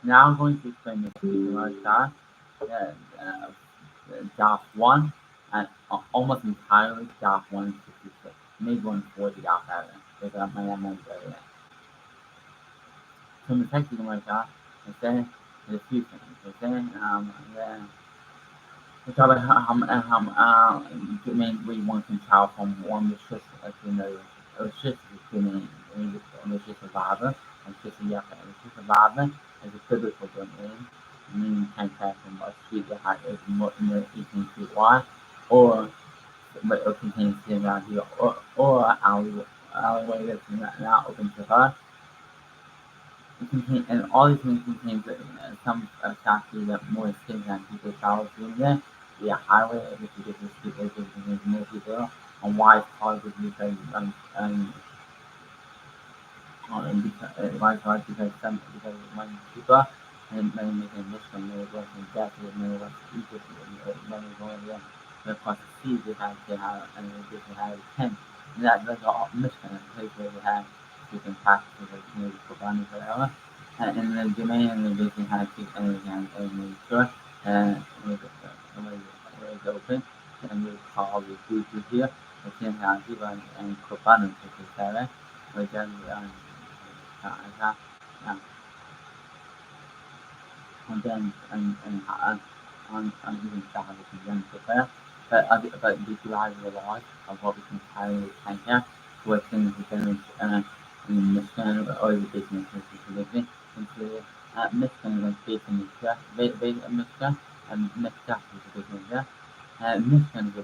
Now I'm going to explain the Mesechatah Daf 1 and almost entirely Daf 166. Maybe 140 Daf after because I might have meant that. So Mesechatah Gemara Sabbot, I say there's a few things. I say we talk about how we want to travel from one restriction to another. A restriction is a restriction Vava, a restriction Yaka. A restriction Vava is a biblical domain, meaning you can't pass from a street that height is more than 18 feet wide, or it contains sitting around here, or an alleyway that's not open to her. And all these things contain some factors that more skin than people travel through there. The highway, which is the street, which contains more people, and why it's called because why it's called because many people and many making Michigan, many working death, many working Egypt, many going there. And across the sea, they have and they have a tent. And that's all Michigan, a place where they have different practices like maybe Kobani, whatever. And the domain and the basically had to make sure where it's open. And we call the food here, the same how people and Kobani, which is there, which is and then on even Shabbot and then prepare. But visualize the laws of what we can carry and here, what things we can in the mission or the business specifically into mission and faith in Misechtah, Misechtah and Mesechtah is a business. Mission is a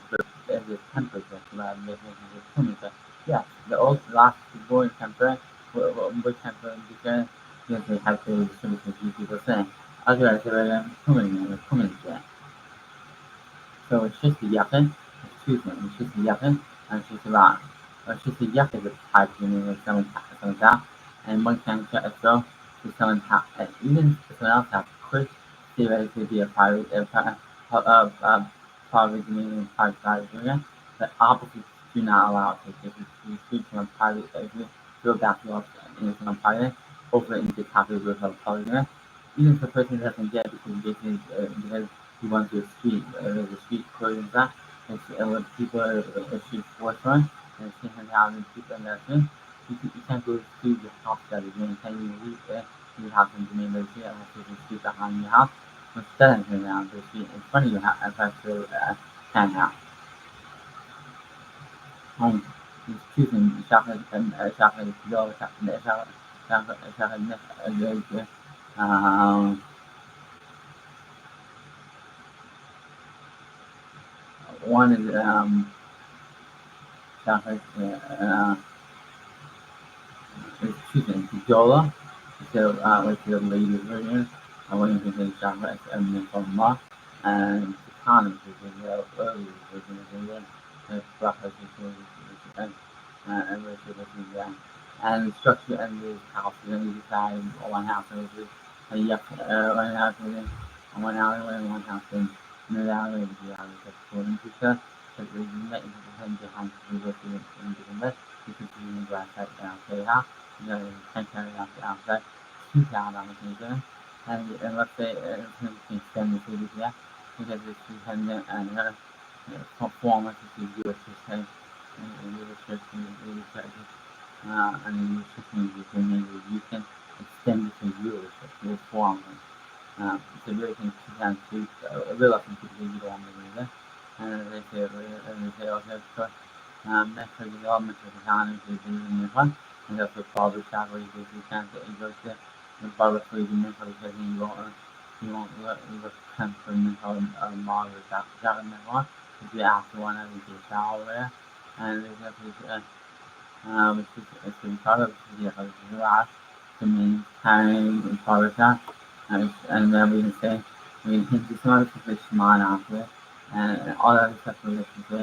temperature, mission is a temperature. Yeah, the old last boy temper, boy temper because they have to distribute to people saying. Otherwise, they're coming. So it's just a yakin, excuse me, it's just a yakin, and it's just a rat. It's just a yakin is a type of meaning of someone that, and one can get a throw to someone even if someone else has could theoretically be a private, private meaning private side agreement, but opposites do not allow it. If you speak from a private agreement, go back to your from private, over into copy with a polygon. Even if the person doesn't get it because he wants to street, there's a street code in that. It's when people are a street force run, and it's 10,000 people in that thing. You can't go to your house that is maintained. You leave there, you have some domain over here, unless there's a street behind your house. Instead of turning around, there's a street in front of your house, and that's the townhouse. He's choosing Shabbot and Shabbot to go, one is Shabbot is choosing Jola, so which is the later version, and one is in Shabbot and Mifamah, and Khan, which is the earlier version of the Bracha, and and the structure and the house and the side one house and one house and one alleyway and one house and another alleyway the alleyway according to stuff. So we met into the hand behind the work in the invest, you can see the glass side outside house, you know, can carry out the outside, 2,000 on the finger, and let's say we can extend the city here, because it's 200 and performance is the US system. And the restriction you can extend it to your restriction form. So really can sometimes do real often people you don't want and they say also metro development of the town is in the front and also probably travel you can't go to the barber for you mental because you won't come from mental model that one if you ask one of the travel there. And there's which is pretty part of the last to mean time in Parasha. And then we can say, we can just notice the Shema after it, and all other stuff we listen to,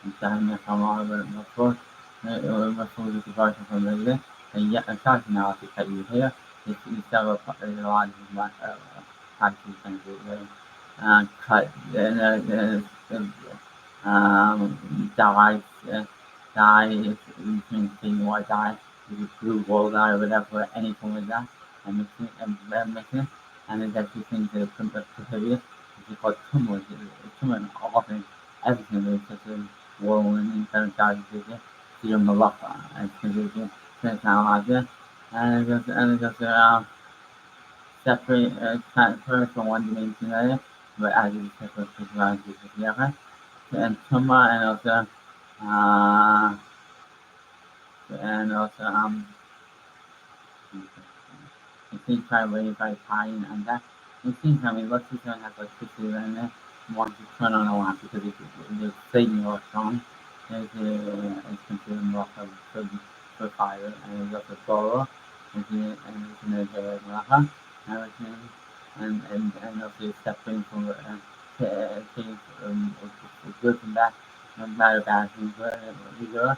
and telling us how long we're before, before the version from later. And yet, I'm sorry now to cut you here. There's several, there's a lot of practices and cut, dye is between white dye, blue wool dye or whatever, any form of that, and mixing it. and there's actually things that are prohibited, which is called tumor. Tumor and often everything is such a whirlwind and kind of charges to your malacha and technology, and it goes separate transfer from one dimension to another, but as you separate technology together, and tumor uh, and also it seems probably by tying and that it seems I mean lots of time has electricity in there want to turn on a lamp because it's saving electron it's considered more for fire and it's also solar and it's an energy like and also separating from things good and bad no matter bad things whatever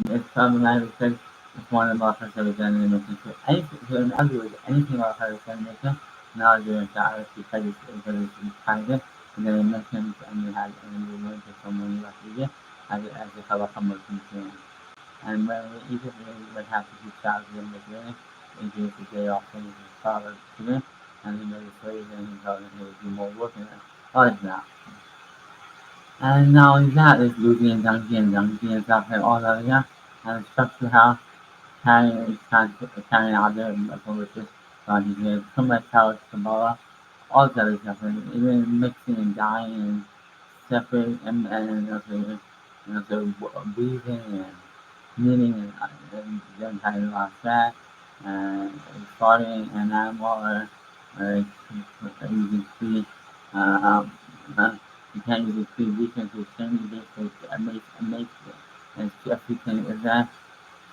it's problematic because it's one of the offers that we've done in the mission. So anything, so in other words, anything about how to send mission, now doing that because it's private, and then it mentions and you had and you learn to someone left again as a halacha merchant. And when we even would have to do jobs in the beginning, he gave the day off from his father to me, and he made a slave and he told him he would do more work and all that. And not only that, there's Lucy and Donkey and stuff and all that, yeah. And structure how carrying out their delicious bodies with so much how Kabbalah, all that other stuff, and even mixing and dyeing and separate and also breathing and knitting and then kind of lost that and farting an animal or you can see uh, you can't use it to weaken to change this it makes and everything is that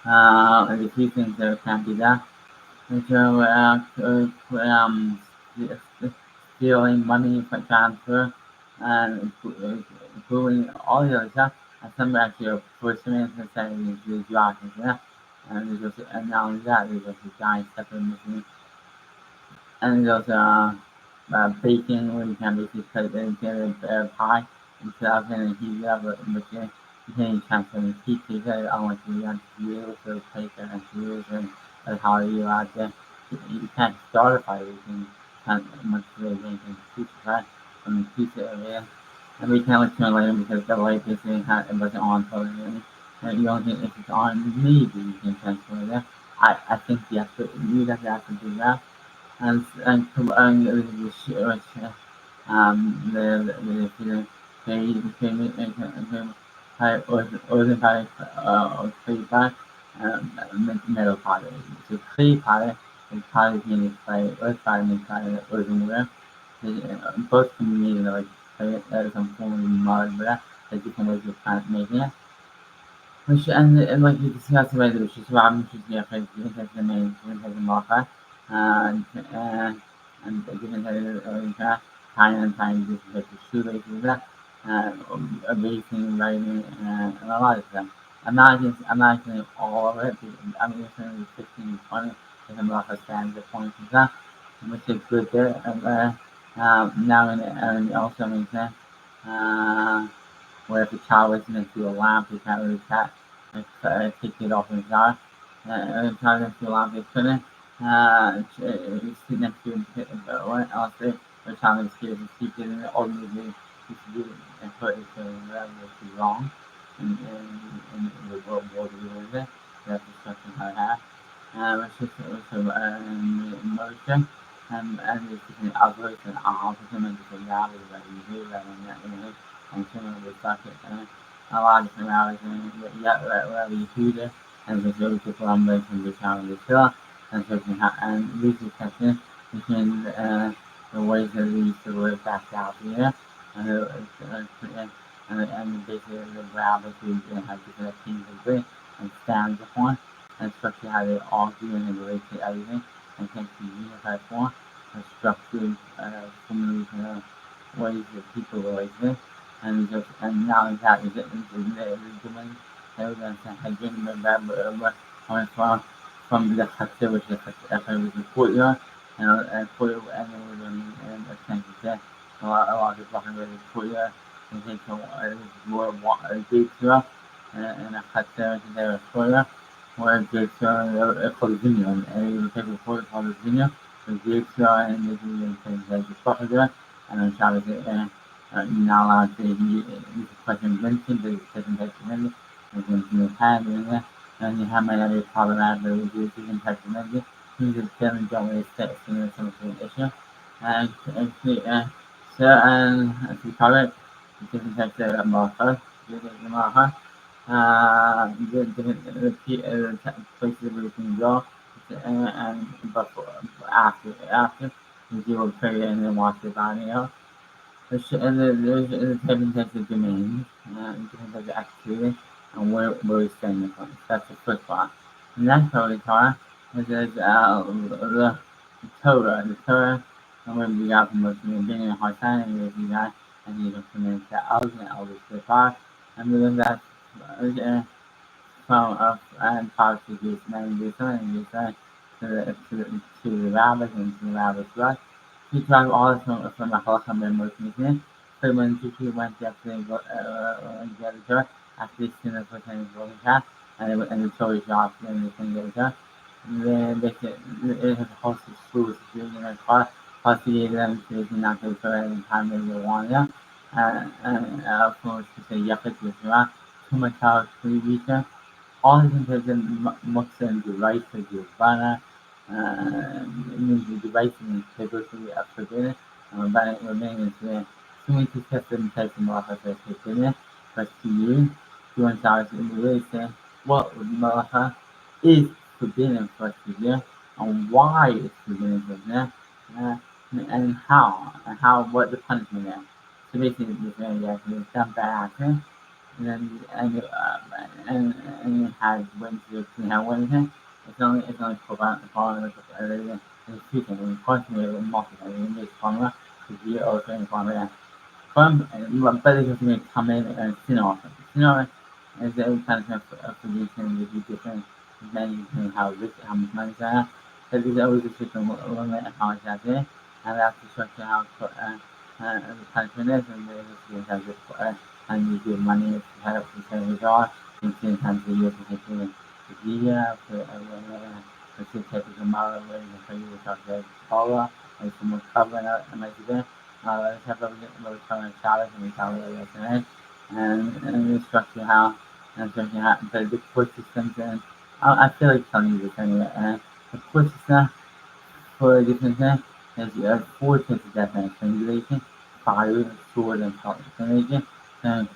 and the few things that can be done. And so stealing money for transfer and including all the other stuff. And some actually are forcing to say these rockets, yeah. And there's also, and not only that, there's also giant separate machine. And there's also baking where you can basically put it into a pie and stuff and heat it up, but you can't transfer the heat because unlike you want to be able to take it and use and how you out there. You can't start a fire, you can't much really anything to teach it, right? From the pizza area. And we can't return later because the light basically it wasn't on for you. And you don't think if it's on, maybe you can transfer it there. I think yes, but you have to do that and the organized feedback metal pottery. So clay pottery is pottery made by earth pottery made by earthenware. Both can be made in like clay, some form of mud, but there's different ways of making it. Which and like you discussed already, which is why which is the effect, different types of names, different types of marker, and different types of time and time, different types of shoelaces, erasing, writing, and a lot of stuff. I'm not saying all of it. I'm just saying 15 to 20 different marker stands at points and stuff, which is good there. Now and also makes sense. Uh, where if the child was into a lamp, they can't really take it off in the car. The child into a lamp, they couldn't. Sit next to him, what else the child is scared to keep it in the ultimately he should do it and hurt it so whatever which is wrong in the world we live in. That's discussion I have. It's just emotion and it's just an outburst and opposite and just a reality that you hear that and similar with bucket a lot of different rallies and yeah wherever you do this and there's really people on the from the town of the hill and so and these discussions between the ways that we used to live back out here and and basically the ground that we have different things to bring and stand upon and especially how they all do and relate to everything and can be unified form and structured similar ways that people relate to it. And now in fact is doing everyone had been coming from the Hatzir which is the courtyard and courtyard and then we're doing and extension there. A lot of people talking about the courtyard and take more gates through and a Hatzir is there a courtyard where gates are called the vineyard and the people called the vineyard the Jewish law and the Prophet, and on Shabbos, you're not allowed to use a question of mention, the different types of mention, and you have doing that, and you have might be problematic with different types of mention. Things that generally don't really fit in some sort of issue. So, as we call it, different types of malachas, the places where we can go, and before, after, you will pray and then wash your body out. And there's different types of domains, different types of activity, and where we spend the funds. That's the first part. The next part of the Torah is the Torah. The Torah, and where we got from most of the beginning of hard time, and we got, and you can commit the elders and elders to the part, and we learn that from and policy groups, and do something, to the rabbis and to the rabbis' right. He tried all from the halacha memorization. So when Tutu went yesterday and get a jar, after this dinner for saying golden cat, and the Torah shop and the thing get a jar, then it has a host of schools, possibly them to not go for any time they want to. And of course, to say Yapet Yisra, too much out 3 weeks. All the things have been Muslim device for Giovanna, means the device in diversity of forgiveness, but remaining is so many to test them types of malacha for forgiveness, but to you, $200 in the way say what malacha is forbidden for us to do, and why it's forbidden for us, and what the punishment is. So basically, this very actually done bad action. And then and it has Wednesday to have Wednesday. It's only following the future and constantly multiplying this formula to be also in formula. But it can come in and sin often. Sin often is the kind of position with you different depending on how much money you have. So there's always a system limit how much that's it, and that's the structure how the punishment is, and there's a has this and you give money to help the same result, and 10 times a year to take the year for let's say take a tomorrow where you can you talk about Paula and some covering up and like that. Let's have a little covering Shabbos and we cover it yesterday. And the structure how the court systems and I feel like telling you this anyway. The court system for a different thing is you have 4 types of death and strangulation, fire, sword, and strangulation. And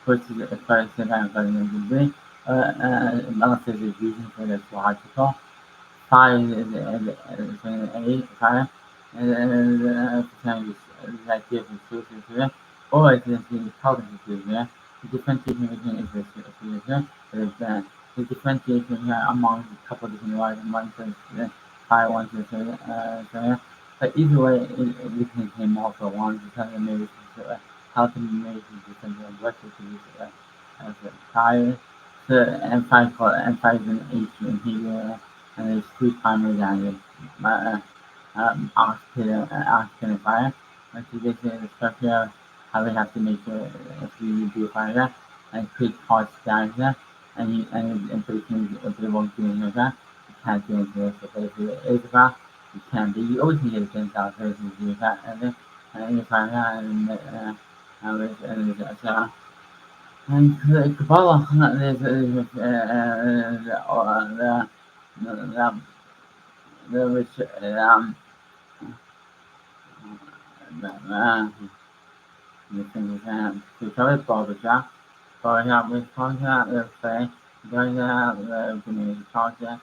first is a first event for the degree. Unless there's a reason for this logical. Fire is an fire, and then the idea of the sources here, or it's the intelligence here. The differentiation between is here. The differentiation here among a couple of different words, and one says fire, one says so. But either way, we can contain multiple ones. Because maybe how can you make something like what to use as a fire? So M5 is an H in Hebrew, and there's 2 primary languages, oxygen and fire. Which is basically the structure of how we have to make sure if you do fire and create parts down here, and basically if they won't do anything like that, you can't do anything else. But if it is about, you can be. You always need to get $10,000 to do that, and you find out, and the Kabbalah, the which the thing is to cover barbershop with culture, let's say, the community culture,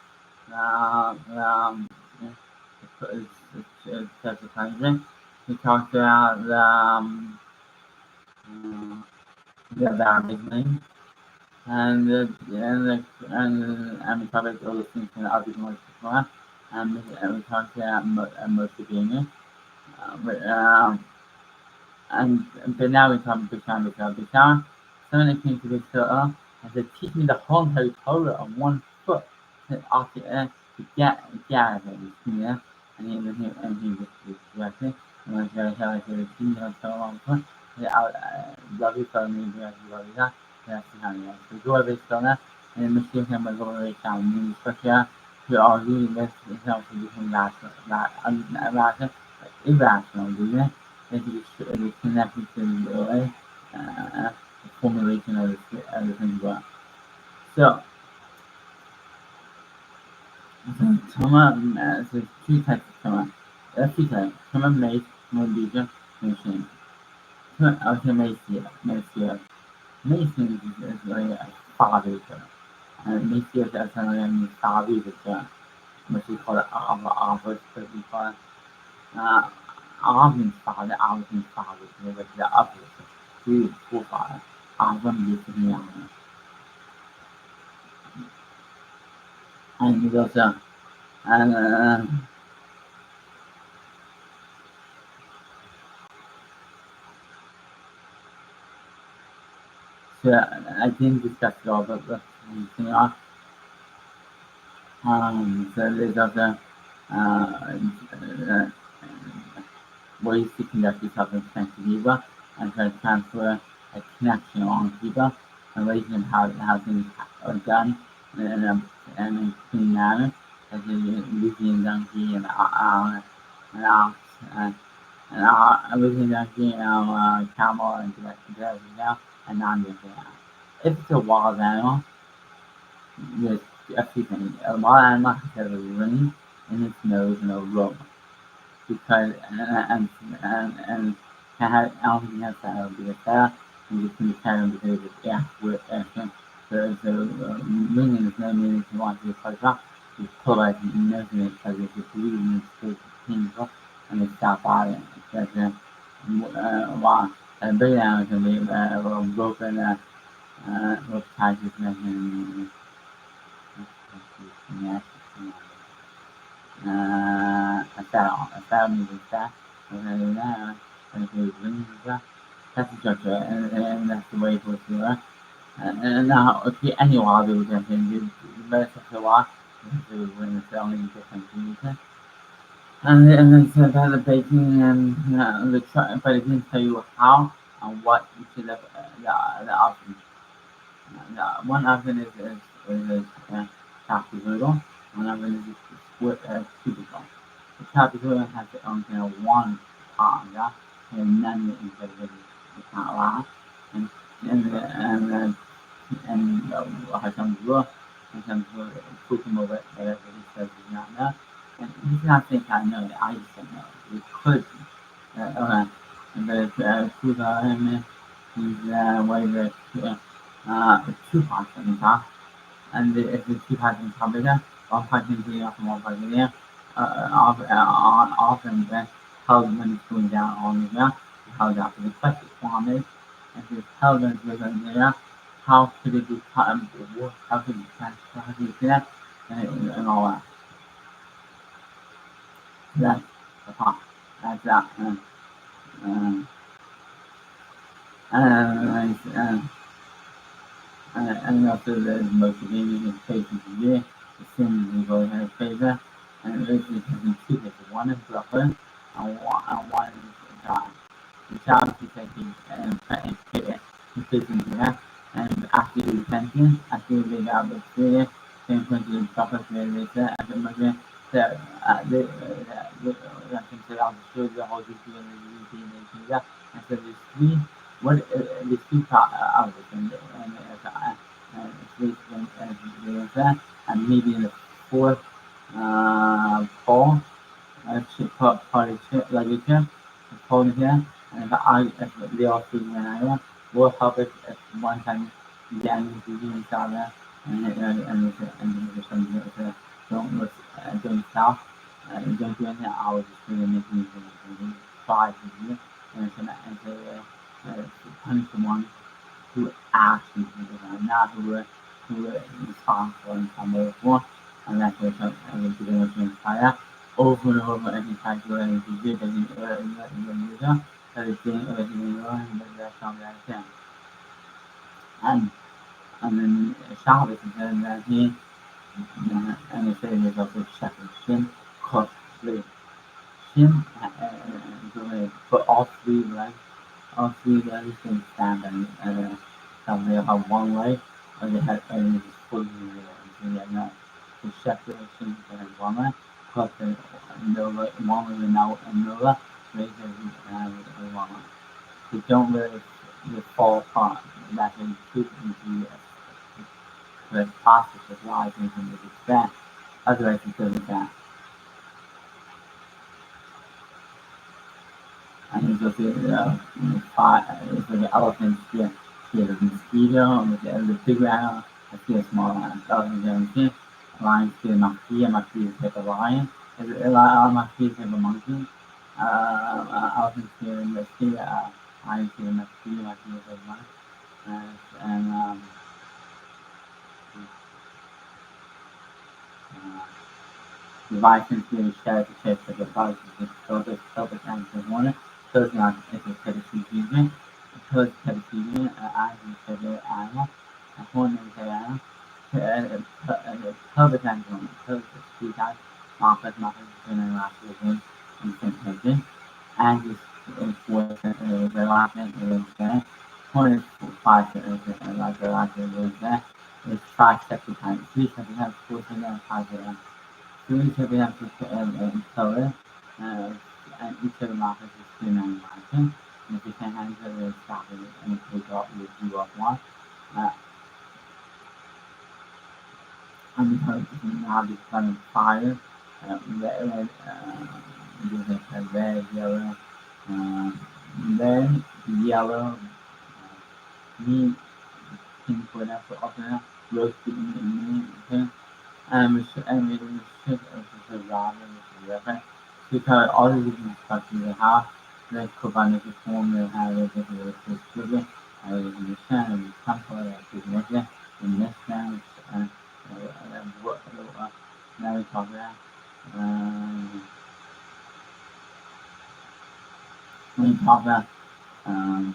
it's a country. We talked about the Arabic name. And we covered all the things in the other ones before, and we talked about most of being but but now we talk Bisham. Someone that came to this and said, teach me the whole entire Torah on 1 foot to get him, and he was directed, and was very hell like the teach me so on foot. I love you for me, love you that. That's how you so go over Stona, and Mashiach was over the town, meaning Scotia, to argue that itself to become rational, irrational, do that is connected to the formulation of the thing as well. So, Tama, so two types of Tama. There are three types. Tama Mace, Moldija, Machine. Okay, Mace. Mason is like a father. Mace is a father. What we call it Arbeit, what we call it Abendfahrt, Abendfahrt, like the opposite, two Vorfahrt, Abendfahrt, and also, and so I didn't discuss it all, but you know, so there's also uh, ways to conduct yourself in Geneva and try to transfer a connection along people and ways in how things are done in a clean manner, as in using donkey and ox and using donkey and camel and domestic animal and non-domestic animal. If it's a wild animal, there's a few things. A wild animal has a ring in its nose and a rope because and Alvin has that because that and you can carry because it's with action. So meaning is no meaning to want to plug up. You pull out nothing because it's just reading it's painful and they stop by it. Because while a big animal can be broken with tigers and a means that, and and it brings that. That's the structure, and that's the way it works. And now, okay, any law that we can do, the best of the law, when it's only different things. And then so about the baking and the try, but it didn't tell you how and what you should have the options. One oven is chopped noodle. One oven is split cubicle. The chopped noodle has its own kind of one pot, yeah, and none instead of it's not lot. And has some raw and some cooking over it, whatever he says is not enough. And he's not saying I know that I just don't know. It could be. Okay. But it's food him. He's way two parts on the top. And if the two parts on the top bigger, one part in here and one part in there. Often held when it's going down on the ground, held out to the question form is, and if it's held when it's going there, how could it be cut, how could it transfer, how could it connect, and all that. That's the part. That's that. Um, and, and, and also the motivating and patience year, the same as going in favor, and it is in two cases. One is Brooklyn, and one is John. The child is taking increasing here, and after the detention, after they got the career, same thing to the chocolate later, and the mother, the consider all the shows the whole DC and the European nation, and so there's three, what, there's three of it, three and maybe in the fourth, poll, party legislature, polling here, and if they all speak in an area, will help if one time Daniel in China and don't look doing south, don't do anything, I was just really making five years and punish someone who actually did it, not who were responsible in some way or form, and that's what I'm going to try that over and over every time you learn to do it in the that is doing everything you learn, but that's not that thing. And and then Shabbos is that he and the same is also second shin, cook, sleep. Shin but all three legs, can stand and some they have one leg, or they have only just fully and yeah, no. So separation and Rama, plus the Nova, one with the Nova, raise and Rama. They don't really fall apart. That's when you keep into the process of life and the expand. Otherwise, it goes down. And it's also it's like an elephant here. Here's a mosquito, and the big animal. I see a small elephant down here. A lion see a monkey. A monkey is like a lion. A lot of monkeys have a monkey. Elephant here in the sea. Lion see a monkey. Monkey is a lion. And the bison here is shared the shape of the bison. It's focus on the water. So it's not it's a pedicine. Because pedicine, I use the animal. A horn is the animal. Pelvic angle, pelvic speed out, market, generation, and sensation, and is for the last is there. One is for five, like the last is there. It's five separate times. Three separate times, 14 and 5 three separate times color, and each of the markers is 2 markers. And if you can handle it, stop it, and take off, you do off one. And now becoming fire, red, red, yellow, red, yellow, green, pink, whatever, other, roasted in okay? And we should also rather river. Because all the different structures they have, the Kobanic form they have a different sugar, in the sun, and the temple, in this sense, now we talk about when we talk about um,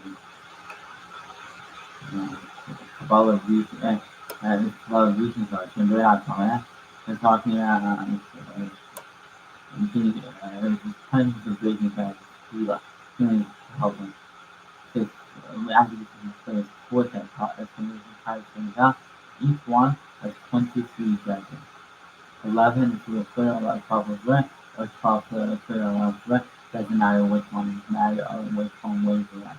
couple of reasons, a couple of reasons are we're not talking about. We're talking about there's tons of reasons that we are doing to help them. Because we actually can say four that types things out. Each one has 23 judges. 11 to a third of a couple left, or 12 to a third of left, doesn't matter which one is matter or which one weighs less.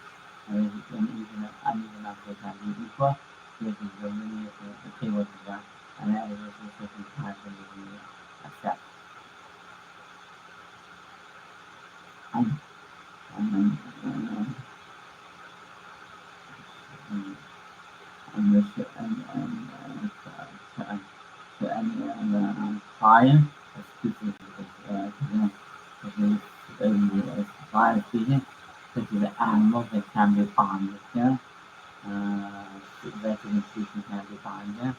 And even if they can be equal, this is the linear the table is that, and that is also 55 for the accept. And, and, and, and, this, and fire, speaking fire speaking, this is the animal that can be found here. Vegetable species can be found here.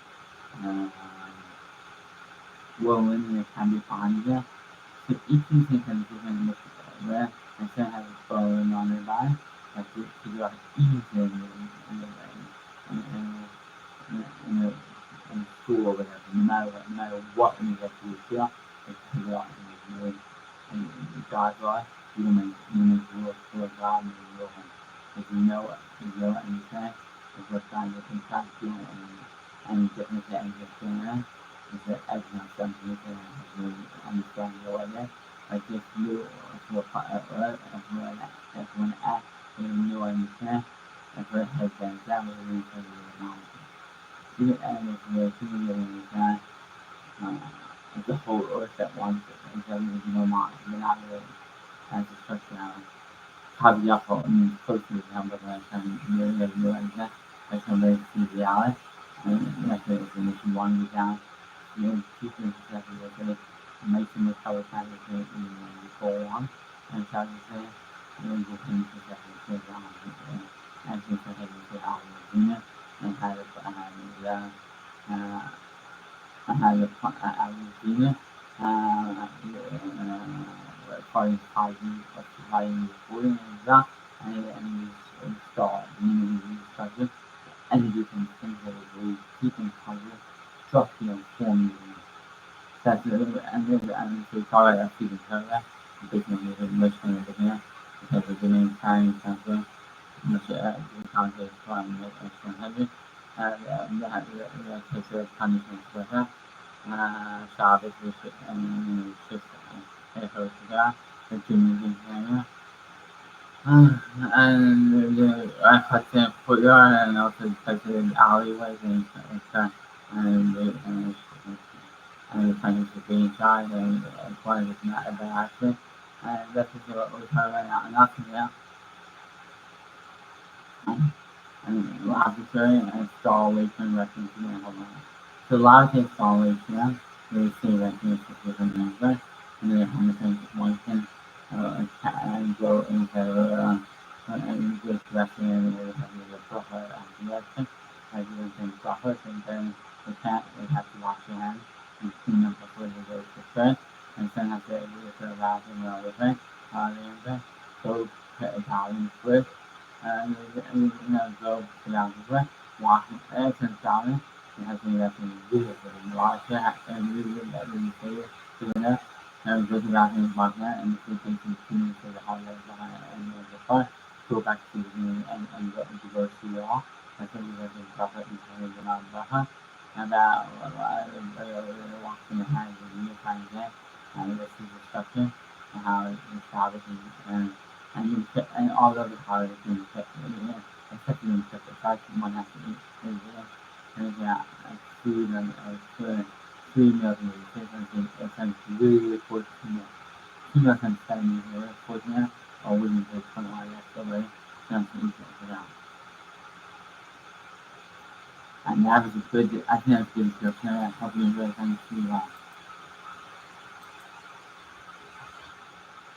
Woven can be found here. So each thing can be different where and still have a flowing on the line, but to do it easily in the in school or whatever, no matter what we get to feel, it's figure out in God's law, you make work for God and you will him. If you know it, and you say, it's what God you can try to do and different things that's going on, is that everyone something you can really understand your way. Like if you if one act and you understand, if it has been that was the reason for the knowledge. Even animals where people really understand the whole earth at once, and so you know not really as a structure now. Caveat means close to the town, but like really understand, like somebody sees reality, and like the mission one down, you know, people exactly what they make them the color kind of thing when you go on, and so you say, you know, you can exactly say down, and you can have it out in the and have it, Argentina, according to Biden reporting and that, and installed, meaning structure, and you can think that it will keep in cover structure and formula. That's and so talk about keeping cover, business is much more than because of the main time transfer, much the concept from 100, takes a punishment for her. Shabbot and shift the Tunisian and I cut the courtyard and also cut the alleyways and the financial being inside and quite is not a bad accident. And that's just what we're talking about now. Nothing else. And laboratory and installation recognition and hold on. So laboratory installation, we see recognition with a member, and then how much information and go into and just recommend with the proper direction, as you can proper, and then the cat will have to wash your hands and clean up before you go to bed, and then after you go to the bathroom or the bed, go put a towel in the fridge go down the way, walking turns down it has been left in the video for the large and really that really say to the and go to that in partner and if you can continue to the holiday behind and the car, go back to the go to the off. That's what we have been proper in the Baha and walking the hands of the time there and this is the structure and how it's establishing and all of the holidays being kept except in the fact one has to eat and food and three meals a day. Sometimes really fortunate. 2 meals and 7 meals fortunate or we need to come on left away something equal down. And that was a good I think that's a good description. I hope you enjoyed. Thank you.